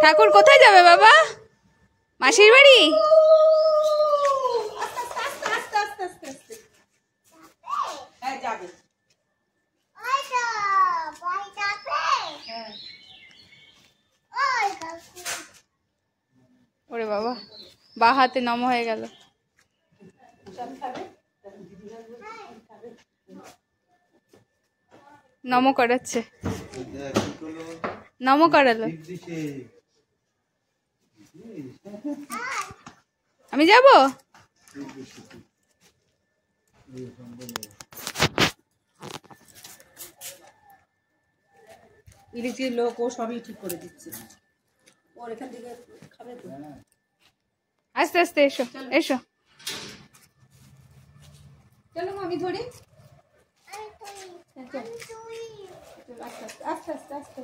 ঠাকুর কোথায় যাবে বাবা? মাসির বাড়ি? ওরে বাবা, বা হাতে নম হয়ে গেল। নম করাচ্ছে, নম করালো। আমি যাব? ইলেকট্রিক লোক ও সবই ঠিক করে দিচ্ছে। ওর এখান থেকে খাবে তো। আস্তে আস্তে এসো, এসো। চলো আমি ধরি। আস্তে আস্তে আস্তে আস্তে।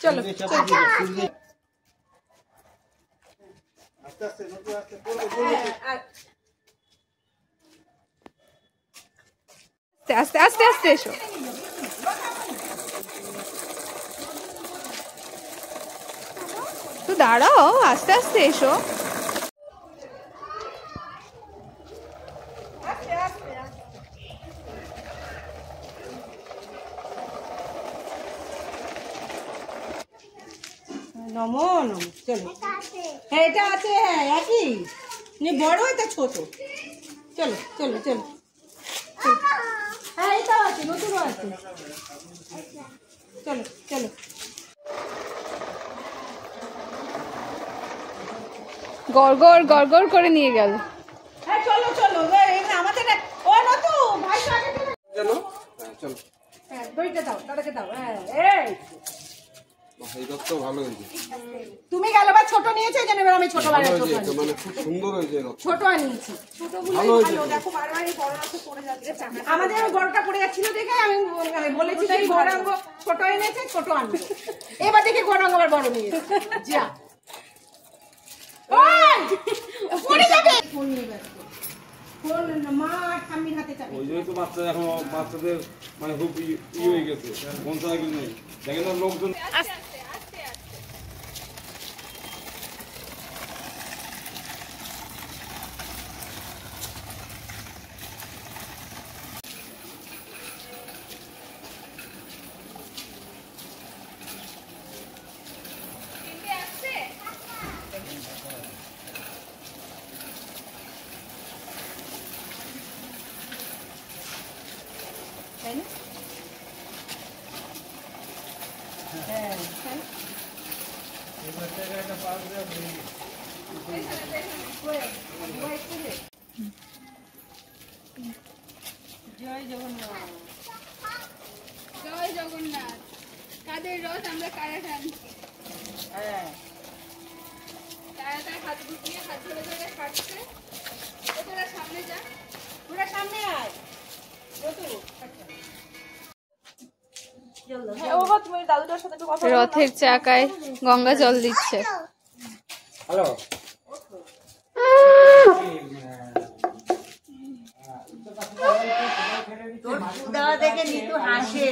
চলো আস্তে আস্তে আস্তে এসো। তো দাঁড়াও, আস্তে আস্তে এসো। নমো নমো। চলো, হ্যাঁ এটা আছে, হ্যাঁ একই বড়, এটা ছোট। চলো চলো চলো, হ্যাঁ এটাও আছে, নতুনও আছে। চলো চলো। গড়গড় গড়গড় করে নিয়ে গেল। হ্যাঁ চলো চলো, আমাদের ও নতু ভাই তো আগে চলো। চলো, হ্যাঁ দইটা দাও, দাদাকে দাও। হ্যাঁ এই তো ভালো হয়েছে। তুমি গেল বা ছোট নিয়েছে, এই জন্য আমি ছোট বানিয়েছি। মানে খুব সুন্দর হয়েছে, ছোট আনিয়েছি। ছোটগুলো ভালো, দেখো বারবার এই বড় আছে পড়ে যাচ্ছে। আমাদের ওই বড়টা পড়ে যাচ্ছিল দেখে আমি বলেছি যে গৌরাঙ্গ ছোট এনেছে, ছোট আনবে। এবার দেখে গৌরাঙ্গ আবার বড় নিয়েছে। যা ওই পড়ে যাবে। ফোন নিয়ে ব্যস্ত, ফোন মা ঠাম্মির হাতে চাবি। ওই জন্য তো বাচ্চা এখন বাচ্চাদের মানে খুব হয়ে গেছে, ফোন ছাড়া কিছু নেই। দেখেন না লোকজন। জয় জগন্নাথ, জয় জগন্নাথ। কাদের রথ আমরা কারা টানছি। হ্যাঁ তারা তার হাত গুটিয়ে হাত ধরে ধরে কাটছে। তোরা সামনে যা, পুরো সামনে আয়। রথের চাকায় গঙ্গা জল দিচ্ছে। হ্যালো, তোর দেখে নিতু হাসে।